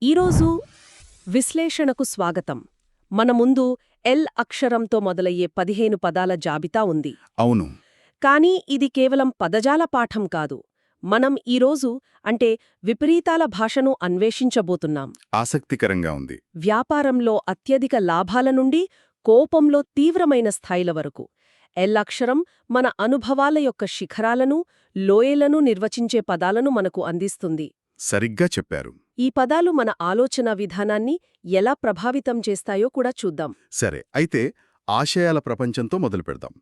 ఈరోజు విశ్లేషణకు స్వాగతం. మన ముందు ఎల్ అక్షరంతో మొదలయ్యే 15 పదాల జాబితా ఉంది. అవును. కానీ ఇది కేవలం పదజాల పాఠం కాదు. మనం ఈరోజు అంటే విపరీతాల భాషను అన్వేషించబోతున్నాం. ఆసక్తికరంగా ఉంది. వ్యాపారంలో అత్యధిక లాభాల నుండి కోపంలో తీవ్రమైన స్థాయిల వరకు ఎల్ అక్షరం మన అనుభవాల యొక్క శిఖరాలను, లోయలను నిర్వచించే పదాలను మనకు అందిస్తుంది. సరిగ్గా చెప్పారు. ఈ పదాలు మన ఆలోచనా విధానాన్ని ఎలా ప్రభావితం చేస్తాయో కూడా చూద్దాం. సరే, అయితే ఆశయాల ప్రపంచంతో మొదలుపెడదాం.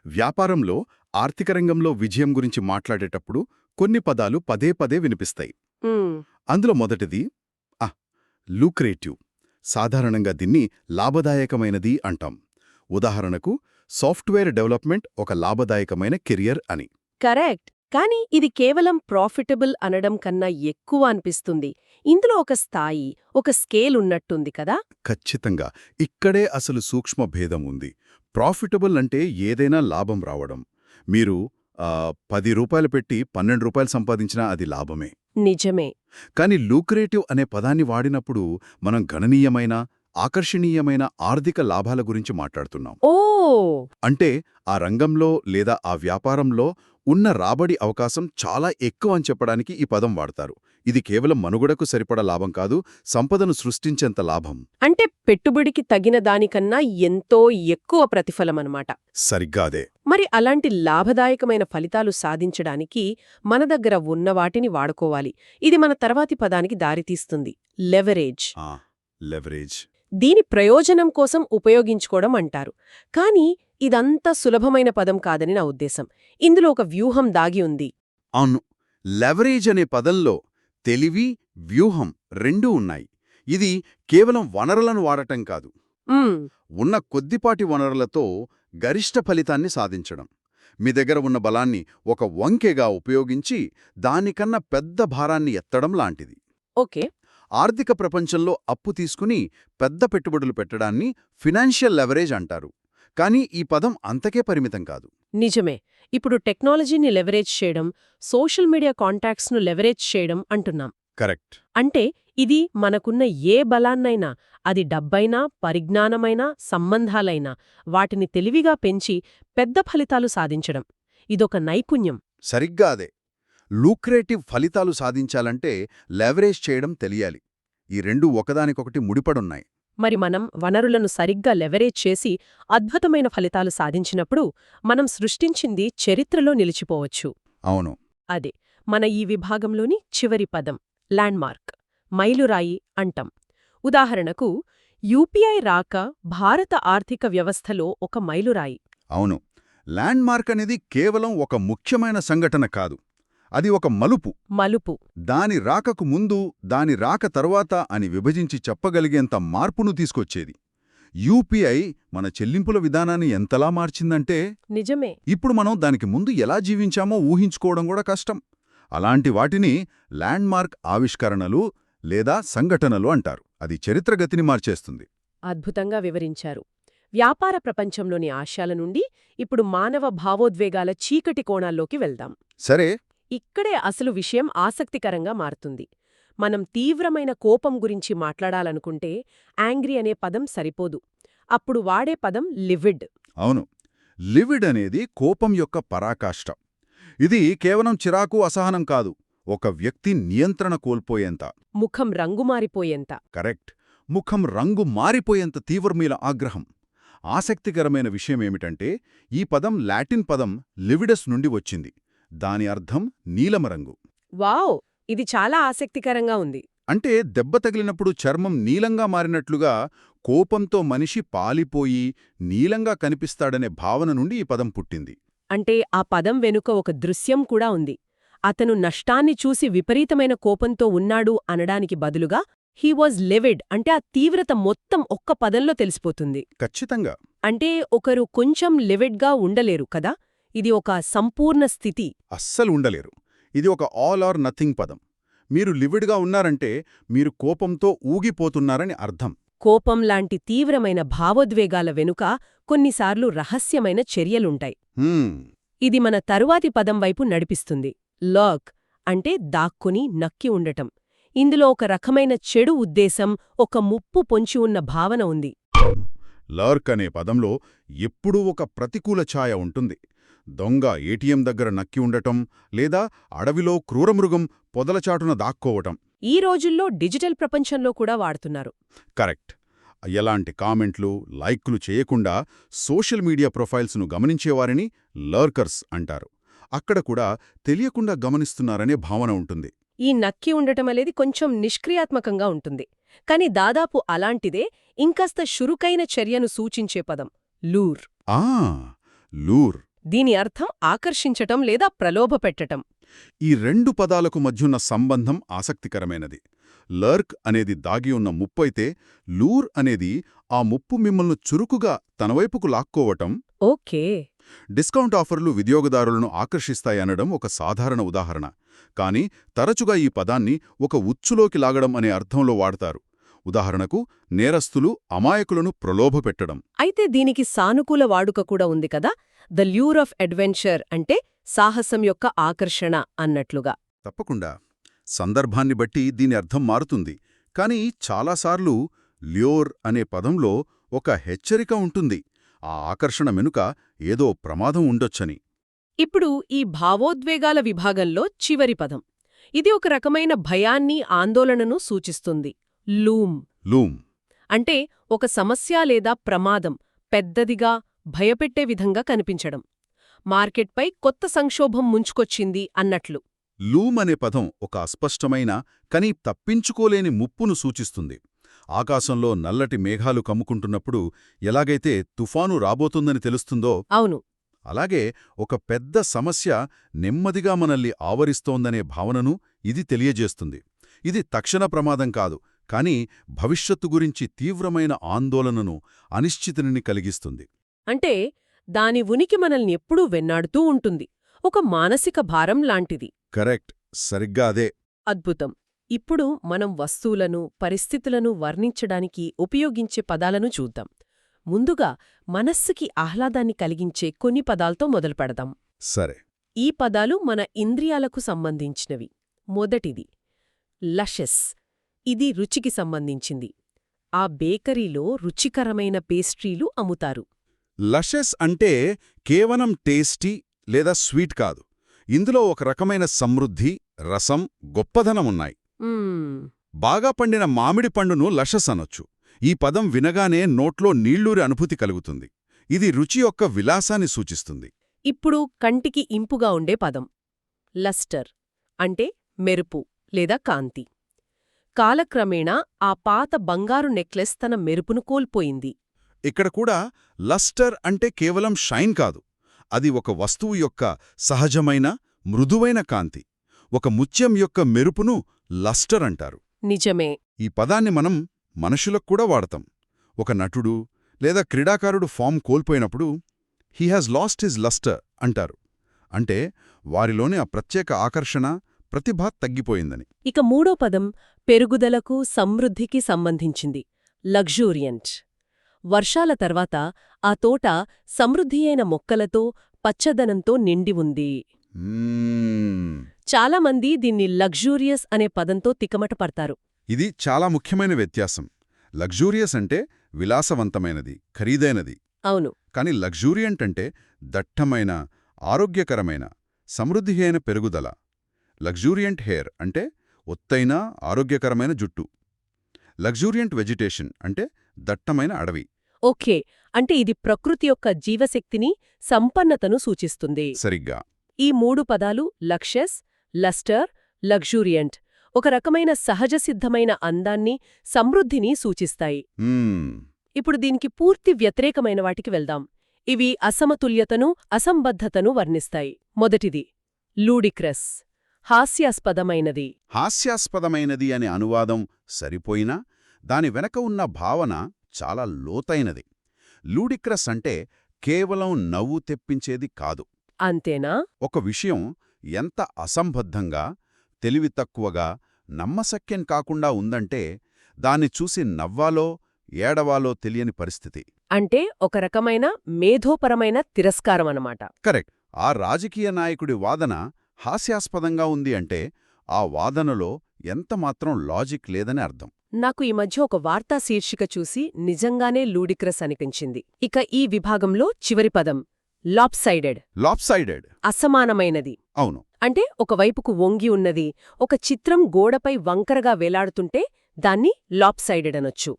వ్యాపారంలో, ఆర్థిక రంగంలో విజయం గురించి మాట్లాడేటప్పుడు కొన్ని పదాలు పదే పదే వినిపిస్తాయి. అందులో మొదటిది లూక్రేటివ్. సాధారణంగా దీన్ని లాభదాయకమైనది అంటాం. ఉదాహరణకు, సాఫ్ట్వేర్ డెవలప్మెంట్ ఒక లాభదాయకమైన కెరియర్ అని. కరెక్ట్. కానీ ఇది కేవలం ప్రాఫిటబుల్ అనడం కన్నా ఎక్కువ అనిపిస్తుంది. ఇందులో ఒక స్థాయి, ఒక స్కేల్ ఉన్నట్టుంది కదా. ఖచ్చితంగా. ఇక్కడే అసలు సూక్ష్మ భేదం ఉంది. ప్రాఫిటబుల్ అంటే ఏదైనా లాభం రావడం. మీరు 10 రూపాయలు పెట్టి 12 రూపాయలు సంపాదించినా అది లాభమే. నిజమే. కానీ లూక్రేటివ్ అనే పదాన్ని వాడినప్పుడు మనం గణనీయమైన, ఆకర్షణీయమైన ఆర్థిక లాభాల గురించి మాట్లాడుతున్నాం. ఓ అంటే ఆ రంగంలో లేదా ఆ వ్యాపారంలో ఉన్న రాబడి అవకాశం చాలా ఎక్కువ అని చెప్పడానికి ఈ పదం వాడతారు. ఇది కేవలం మనుగడకు సరిపడ లాభం కాదు, సంపదను సృష్టించేంత లాభం. అంటే పెట్టుబడికి తగిన దానికన్నా ఎంతో ఎక్కువ ప్రతిఫలమన్నమాట. సరిగ్గా అదే. మరి అలాంటి లాభదాయకమైన ఫలితాలు సాధించడానికి మన దగ్గర ఉన్న వాటిని వాడుకోవాలి. ఇది మన తర్వాతి పదానికి దారితీస్తుంది, లెవరేజ్. లెవరేజ్. దీని ప్రయోజనం కోసం ఉపయోగించుకోవడం అంటారు. కానీ ఇదంత సులభమైన పదం కాదని నా ఉద్దేశం. ఇందులో ఒక వ్యూహం దాగి ఉంది. అవును. లెవరేజ్ అనే పదంలో తెలివి, వ్యూహం రెండూ ఉన్నాయి. ఇది కేవలం వనరులను వాడటం కాదు, ఉన్న కొద్దిపాటి వనరులతో గరిష్ట ఫలితాన్ని సాధించడం. మీ దగ్గర ఉన్న బలాన్ని ఒక వంకెగా ఉపయోగించి దానికన్నా పెద్ద భారాన్ని ఎత్తడం లాంటిది. ఓకే. ఆర్థిక ప్రపంచంలో అప్పు తీసుకుని పెద్ద పెట్టుబడులు పెట్టడాన్ని ఫినాన్షియల్ లెవరేజ్ అంటారు. కానీ ఈ పదం అంతకే పరిమితం కాదు. నిజమే. ఇప్పుడు టెక్నాలజీని లెవరేజ్ చేయడం, సోషల్ మీడియా కాంటాక్ట్స్ను లెవరేజ్ చేయడం అంటున్నాం. కరెక్ట్. అంటే ఇది మనకున్న ఏ బలాన్నైనా, అది డబ్బైనా, పరిజ్ఞానమైనా, సంబంధాలైనా, వాటిని తెలివిగా పెంచి పెద్ద ఫలితాలు సాధించడం. ఇదొక నైపుణ్యం. సరిగ్గా అదే. లూక్రేటివ్ ఫలితాలు సాధించాలంటే లెవరేజ్ చేయడం తెలియాలి. ఈ రెండూ ఒకదానికొకటి ముడిపడున్నాయి. మరి మనం వనరులను సరిగ్గా లెవరేజ్ చేసి అద్భుతమైన ఫలితాలు సాధించినప్పుడు మనం సృష్టించింది చరిత్రలో నిలిచిపోవచ్చు. అవును. అదే మన ఈ విభాగంలోని చివరి పదం, ల్యాండ్మార్క్, మైలురాయి అంటాం. ఉదాహరణకు, యూపీఐ రాక భారత ఆర్థిక వ్యవస్థలో ఒక మైలురాయి. అవును. ల్యాండ్మార్క్ అనేది కేవలం ఒక ముఖ్యమైన సంఘటన కాదు, అది ఒక మలుపు. దాని రాకకు ముందు, దాని రాక తరువాత అని విభజించి చెప్పగలిగేంత మార్పును తీసుకొచ్చేది. యూపీఐ మన చెల్లింపుల విధానాన్ని ఎంతలా మార్చిందంటే, నిజమే, ఇప్పుడు మనం దానికి ముందు ఎలా జీవించామో ఊహించుకోవడం కూడా కష్టం. అలాంటి వాటిని ల్యాండ్మార్క్ ఆవిష్కరణలు లేదా సంఘటనలు అంటారు. అది చరిత్రగతిని మార్చేస్తుంది. అద్భుతంగా వివరించారు. వ్యాపార ప్రపంచంలోని ఆశయాల నుండి ఇప్పుడు మానవ భావోద్వేగాల చీకటి కోణాల్లోకి వెళ్దాం. సరే. ఇక్కడే అసలు విషయం ఆసక్తికరంగా మారుతుంది. మనం తీవ్రమైన కోపం గురించి మాట్లాడాలనుకుంటే యాంగ్రీ అనే పదం సరిపోదు. అప్పుడు వాడే పదం లివిడ్. అవును. లివిడ్ అనేది కోపం యొక్క పరాకాష్ట. ఇది కేవలం చిరాకు, అసహనం కాదు, ఒక వ్యక్తి నియంత్రణ కోల్పోయేంత, ముఖం రంగు మారిపోయేంత. కరెక్ట్, ముఖం రంగు మారిపోయేంత తీవ్రమైన ఆగ్రహం. ఆసక్తికరమైన విషయమేమిటంటే, ఈ పదం లాటిన్ పదం లివిడస్ నుండి వచ్చింది. దాని అర్థం నీలమరంగు. వావ్, ఇది చాలా ఆసక్తికరంగా ఉంది. అంటే దెబ్బ తగిలినప్పుడు చర్మం నీలంగా మారినట్లుగా కోపంతో మనిషి పాలిపోయి నీలంగా కనిపిస్తాడనే భావన నుండి ఈ పదం పుట్టింది. అంటే ఆ పదం వెనుక ఒక దృశ్యం కూడా ఉంది. అతను నష్టాన్ని చూసి విపరీతమైన కోపంతో ఉన్నాడు అనడానికి బదులుగా హీ వాజ్ లివిడ్ అంటే ఆ తీవ్రత మొత్తం ఒక్క పదంలో తెలిసిపోతుంది. ఖచ్చితంగా. అంటే ఒకరు కొంచెం లివిడ్గా ఉండలేరు కదా, ఇది ఒక సంపూర్ణ స్థితి. అస్సలు ఉండలేరు. ఇది ఒక ఆల్ ఆర్ నథింగ్ పదం. మీరు లివిడ్గా ఉన్నారంటే మీరు కోపంతో ఊగిపోతున్నారని అర్థం. కోపం లాంటి తీవ్రమైన భావోద్వేగాల వెనుక కొన్నిసార్లు రహస్యమైన చర్యలుంటాయి. ఇది మన తరువాతి పదం వైపు నడిపిస్తుంది, లర్క్ అంటే దాక్కుని నక్కి ఉండటం. ఇందులో ఒక రకమైన చెడు ఉద్దేశం, ఒక ముప్పు పొంచి ఉన్న భావన ఉంది. లర్క్ అనే పదంలో ఎప్పుడూ ఒక ప్రతికూల ఛాయ ఉంటుంది. దొంగ ఏటీఎం దగ్గర నక్కి ఉండటం, లేదా అడవిలో క్రూరమృగం పొదలచాటున దాక్కోవటం. ఈ రోజుల్లో డిజిటల్ ప్రపంచంలో కూడా వాడుతున్నారు. కరెక్ట్. ఎలాంటి కామెంట్లు, లైక్లు చేయకుండా సోషల్ మీడియా ప్రొఫైల్స్ను గమనించేవారిని లర్కర్స్ అంటారు. అక్కడ కూడా తెలియకుండా గమనిస్తున్నారనే భావన ఉంటుంది. ఈ నక్కి ఉండటమనేది కొంచెం నిష్క్రియాత్మకంగా ఉంటుంది. కాని దాదాపు అలాంటిదే ఇంకాస్త చురుకైన చర్యను సూచించే పదం లూర్. ఆ లూర్. దీని అర్థం ఆకర్షించటం లేదా ప్రలోభపెట్టటం. ఈ రెండు పదాలకు మధ్యున్న సంబంధం ఆసక్తికరమైనది. లర్క్ అనేది దాగి ఉన్న ముప్పు అయితే, లూర్ అనేది ఆ ముప్పు మిమ్మల్ని చురుకుగా తనవైపుకు లాక్కోవటం. ఓకే. డిస్కౌంట్ ఆఫర్లు వినియోగదారులను ఆకర్షిస్తాయనడం ఒక సాధారణ ఉదాహరణ. కానీ తరచుగా ఈ పదాన్ని ఒక ఉచ్చులోకి లాగడం అనే అర్థంలో వాడతారు. ఉదాహరణకు, నేరస్తులు అమాయకులను ప్రలోభపెట్టడం. అయితే దీనికి సానుకూల వాడుక కూడా ఉంది కదా, ద ల్యూర్ ఆఫ్ అడ్వెంచర్ అంటే సాహసం యొక్క ఆకర్షణ అన్నట్లుగా. తప్పకుండా. సందర్భాన్ని బట్టి దీని అర్థం మారుతుంది. కానీ చాలాసార్లు ల్యూర్ అనే పదంలో ఒక హెచ్చరిక ఉంటుంది. ఆ ఆకర్షణ వెనుక ఏదో ప్రమాదం ఉండొచ్చని. ఇప్పుడు ఈ భావోద్వేగాల విభాగంలో చివరి పదం. ఇది ఒక రకమైన భయాన్ని, ఆందోళనను సూచిస్తుంది. లూమ్. లూమ్ అంటే ఒక సమస్య లేదా ప్రమాదం పెద్దదిగా, భయపెట్టే విధంగా కనిపించడం. మార్కెట్పై కొత్త సంక్షోభం ముంచుకొచ్చింది అన్నట్లు. లూమ్ అనే పదం ఒక అస్పష్టమైన, కానీ తప్పించుకోలేని ముప్పును సూచిస్తుంది. ఆకాశంలో నల్లటి మేఘాలు కమ్ముకుంటున్నప్పుడు ఎలాగైతే తుఫాను రాబోతుందని తెలుస్తుందో, అవును, అలాగే ఒక పెద్ద సమస్య నెమ్మదిగా మనల్ని ఆవరిస్తోందనే భావనను ఇది తెలియజేస్తుంది. ఇది తక్షణ ప్రమాదం కాదు, కానీ భవిష్యత్తు గురించి తీవ్రమైన ఆందోళనను, అనిశ్చితిని కలిగిస్తుంది. అంటే దాని ఉనికి మనల్ని ఎప్పుడూ వెన్నాడుతూ ఉంటుంది. ఒక మానసిక భారం లాంటిది. కరెక్ట్. సరిగ్గా అదే. అద్భుతం. ఇప్పుడు మనం వస్తువులను, పరిస్థితులను వర్ణించడానికి ఉపయోగించే పదాలను చూద్దాం. ముందుగా మనస్సుకి ఆహ్లాదాన్ని కలిగించే కొన్ని పదాలతో మొదలుపెడదాం. సరే. ఈ పదాలు మన ఇంద్రియాలకు సంబంధించినవి. మొదటిది లషెస్. ఇది రుచికి సంబంధించింది. ఆ బేకరీలో రుచికరమైన పేస్ట్రీలు అమ్ముతారు. లషెస్ అంటే కేవలం టేస్టీ లేదా స్వీట్ కాదు. ఇందులో ఒక రకమైన సమృద్ధి, రసం, గొప్పదనమున్నాయి. బాగా పండిన మామిడి పండును లషస్ అనొచ్చు. ఈ పదం వినగానే నోట్లో నీళ్లూరి అనుభూతి కలుగుతుంది. ఇది రుచి యొక్క విలాసాన్ని సూచిస్తుంది. ఇప్పుడు కంటికి ఇంపుగా ఉండే పదం లస్టర్ అంటే మెరుపు లేదా కాంతి. కాలక్రమేణా ఆ పాత బంగారు నెక్లెస్ తన మెరుపును కోల్పోయింది. ఇక్కడ కూడా లస్టర్ అంటే కేవలం షైన్ కాదు. అది ఒక వస్తువు యొక్క సహజమైన, మృదువైన కాంతి. ఒక ముత్యం యొక్క మెరుపును లస్టర్ అంటారు. నిజమే. ఈ పదాన్ని మనం మనుషులకు కూడా వాడతాం. ఒక నటుడు లేదా క్రీడాకారుడు ఫామ్ కోల్పోయినప్పుడు he has lost his lustre అంటారు. అంటే వారిలోని ఆ ప్రత్యేక ఆకర్షణ, ప్రతిభ తగ్గిపోయిందని. ఇక మూడో పదం పెరుగుదలకు, సమృద్ధికి సంబంధించింది. లగ్జూరియంట్. వర్షాల తర్వాత ఆ తోట సమృద్ధియైన మొక్కలతో, పచ్చదనంతో నిండి ఉంది. చాలామంది దీన్ని లగ్జూరియస్ అనే పదంతో తికమటపడతారు. ఇది చాలా ముఖ్యమైన వ్యత్యాసం. లగ్జూరియస్ అంటే విలాసవంతమైనది, ఖరీదైనది. అవును. కాని లగ్జూరియంట్ అంటే దట్టమైన, ఆరోగ్యకరమైన, సమృద్ధి అయిన పెరుగుదల. లగ్జూరియంట్ హెయిర్ అంటే ఒత్తైన, ఆరోగ్యకరమైన జుట్టు. లగ్జూరియంట్ వెజిటేషన్ అంటే దట్టమైన అడవి. ఓకే, అంటే ఇది ప్రకృతి యొక్క జీవశక్తిని, సంపన్నతను సూచిస్తుంది. సరిగ్గా. ఈ మూడు పదాలు లక్షస్, లస్టర్, లగ్జూరియంట్ ఒక రకమైన సహజసిద్ధమైన అందాన్ని, సమృద్ధిని సూచిస్తాయి. ఇప్పుడు దీనికి పూర్తి వ్యతిరేకమైన వాటికి వెళ్దాం. ఇవి అసమతుల్యతను, అసంబద్ధతను వర్ణిస్తాయి. మొదటిది లూడిక్రస్. హాస్యాస్పదమైనది. హాస్యాస్పదమైనది అనే అనువాదం సరిపోయినా దాని వెనక ఉన్న భావన చాలా లోతైనది. లూడిక్రస్ అంటే కేవలం నవ్వు తెప్పించేది కాదు. అంతేనా? ఒక విషయం ఎంత అసంబద్ధంగా, తెలివి తక్కువగా, నమ్మశక్యం కాకుండా ఉందంటే దాన్ని చూసి నవ్వాలో, ఏడవాలో తెలియని పరిస్థితి. అంటే ఒక రకమైన మేధోపరమైన తిరస్కారమన్నమాట. కరెక్ట్. ఆ రాజకీయ నాయకుడి వాదన హాస్యాస్పదంగా ఉంది అంటే ఆ వాదనలో ఎంతమాత్రం లాజిక్ లేదని అర్థం. నాకు ఈ మధ్య ఒక వార్తా శీర్షిక చూసి నిజంగానే లూడిక్రస్ అనిపించింది. ఇక ఈ విభాగంలో చివరి పదం లాప్సైడెడ్, లాప్సైడెడ్. అసమానమైనది. అవును. అంటే ఒకవైపుకు వంగి ఉన్నది, ఒక చిత్రం గోడపై వంకరగా వేలాడుతుంటే దాన్ని లాప్సైడెడ్ అనొచ్చు.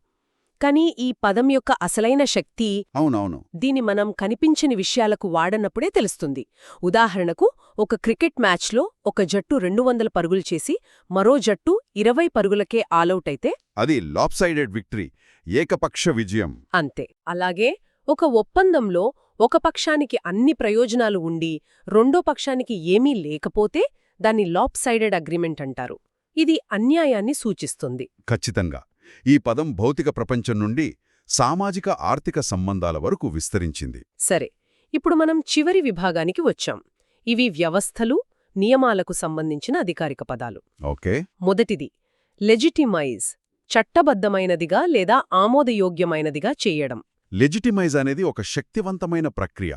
కానీ ఈ పదం యొక్క అసలైన శక్తి అవునవును. దీని మనం కనిపించని విషయాలకు వాడనప్పుడే తెలుస్తుంది. ఉదాహరణకు, ఒక క్రికెట్ మ్యాచ్లో ఒక జట్టు 200 పరుగులు చేసి మరో జట్టు 20 పరుగులకే ఆలౌట్ అయితే అది లాప్సైడెడ్ విక్టరీ, ఏకపక్ష విజయం. అంతే. అలాగే ఒక ఒప్పందంలో ఒక పక్షానికి అన్ని ప్రయోజనాలు ఉండి రెండో పక్షానికి ఏమీ లేకపోతే దాన్ని లాప్సైడెడ్ అగ్రిమెంట్ అంటారు. ఇది అన్యాయాన్ని సూచిస్తుంది. ఖచ్చితంగా. ఈ పదం భౌతిక ప్రపంచం నుండి సామాజిక ఆర్థిక సంబంధాల వరకు విస్తరించింది. సరే, ఇప్పుడు మనం చివరి విభాగానికి వచ్చాం. ఇవి వ్యవస్థలు, నియమాలకు సంబంధించిన అధికారిక పదాలు. ఓకే. మొదటిది లెజిటిమైజ్, చట్టబద్ధమైనదిగా లేదా ఆమోదయోగ్యమైనదిగా చేయడం. లెజిటిమైజ్ అనేది ఒక శక్తివంతమైన ప్రక్రియ.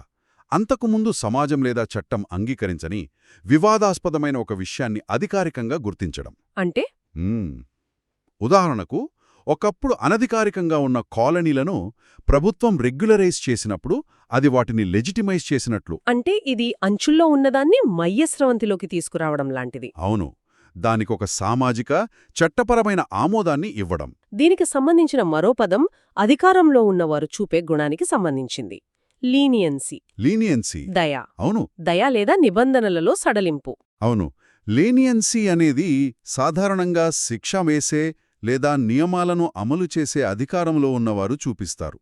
అంతకుముందు సమాజం లేదా చట్టం అంగీకరించని వివాదాస్పదమైన ఒక విషయాన్ని అధికారికంగా గుర్తించడం. అంటే ఉదాహరణకు, ఒకప్పుడు అనధికారికంగా ఉన్న కాలనీలను ప్రభుత్వం రెగ్యులరైజ్ చేసినప్పుడు అది వాటిని లెజిటిమైజ్ చేసినట్లు. అంటే ఇది అంచుల్లో ఉన్నదాన్ని మయ్యస్రవంతిలోకి తీసుకురావడం లాంటిది. అవును. దానికొక సామాజిక, చట్టపరమైన ఆమోదాన్ని ఇవ్వడం. దీనికి సంబంధించిన మరో పదం అధికారంలో ఉన్నవారు చూపే గుణానికి సంబంధించింది. లీనియన్సీ. లీనియన్సీ. దయ. అవును. దయ లేదా నిబంధనలలో సడలింపు. అవును. లీనియన్సీ అనేది సాధారణంగా శిక్ష వేసే లేదా నియమాలను అమలు చేసే అధికారంలో ఉన్నవారు చూపిస్తారు.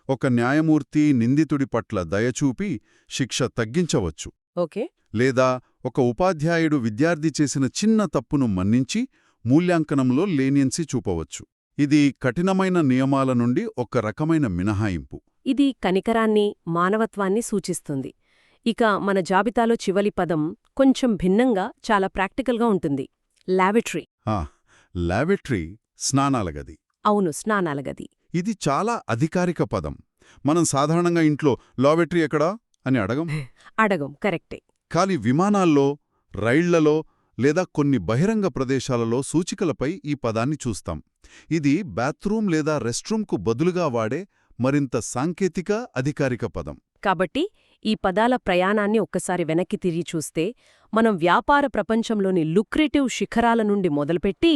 ఒక న్యాయమూర్తి నిందితుడి పట్ల దయచూపి శిక్ష తగ్గించవచ్చు. ఓకే. లేదా ఒక ఉపాధ్యాయుడు విద్యార్థి చేసిన చిన్న తప్పును మన్నించి మూల్యాంకనంలో లీనియన్సీ చూపవచ్చు. ఇది కఠినమైన నియమాల నుండి ఒక రకమైన మినహాయింపు. ఇది కనికరాన్ని, మానవత్వాన్ని సూచిస్తుంది. ఇక మన జాబితాలో చివరి పదం కొంచెం భిన్నంగా, చాలా ప్రాక్టికల్గా ఉంటుంది. లాబెటరీ. లాబెటరీ, స్నానాల గది. అవును, స్నానాల గది. ఇది చాలా అధికారిక పదం. మనం సాధారణంగా ఇంట్లో లాబెటరీ ఎక్కడా అని అడగం. కరెక్టే. కాని విమానాల్లో, రైళ్లలో లేదా కొన్ని బహిరంగ ప్రదేశాలలో సూచికలపై ఈ పదాన్ని చూస్తాం. ఇది బాత్రూం లేదా రెస్ట్రూంకు బదులుగా వాడే మరింత సాంకేతిక, అధికారిక పదం. కాబట్టి ఈ పదాల ప్రయాణాన్ని ఒక్కసారి వెనక్కి తిరిగి చూస్తే, మనం వ్యాపార ప్రపంచంలోని లుక్రేటివ్ శిఖరాల నుండి మొదలుపెట్టి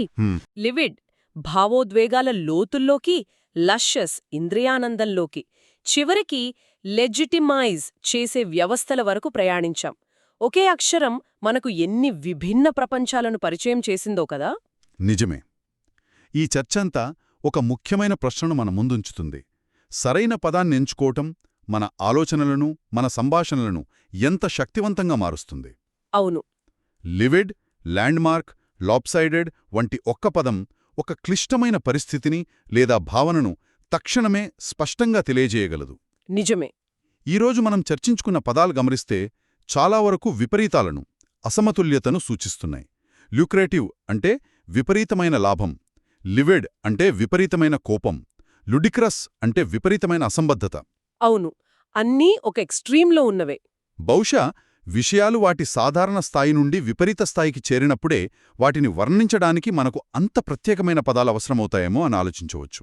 లివిడ్, భావోద్వేగాల లోతుల్లోకి, లషస్, ఇంద్రియానందంలోకి, చివరికి లెజిటిమైజ్ చేసే వ్యవస్థల వరకు ప్రయాణించాం. ఒకే అక్షరం మనకు ఎన్ని విభిన్న ప్రపంచాలను పరిచయం చేసిందో కదా. నిజమే. ఈ చర్చంతా ఒక ముఖ్యమైన ప్రశ్నను మన ముందుంచుతుంది. సరైన పదాన్ని ఎంచుకోవటం మన ఆలోచనలను, మన సంభాషణలను ఎంత శక్తివంతంగా మారుస్తుంది. అవును. లివిడ్, ల్యాండ్మార్క్, లాప్సైడెడ్ వంటి ఒక్క పదం ఒక క్లిష్టమైన పరిస్థితిని లేదా భావనను తక్షణమే స్పష్టంగా తెలియజేయగలదు. నిజమే. ఈరోజు మనం చర్చించుకున్న పదాలు గమనిస్తే చాలా వరకు విపరీతాలను, అసమతుల్యతను సూచిస్తున్నాయి. ల్యూక్రేటివ్ అంటే విపరీతమైన లాభం, లివిడ్ అంటే విపరీతమైన కోపం, లుడిక్రస్ అంటే విపరీతమైన అసంబద్ధత. అవును, అన్నీ ఒక ఎక్స్ట్రీంలో ఉన్నవే. బహుశా విషయాలు వాటి సాధారణ స్థాయి నుండి విపరీత స్థాయికి చేరినప్పుడే వాటిని వర్ణించడానికి మనకు అంత ప్రత్యేకమైన పదాలు అవసరమవుతాయేమో అని ఆలోచించవచ్చు.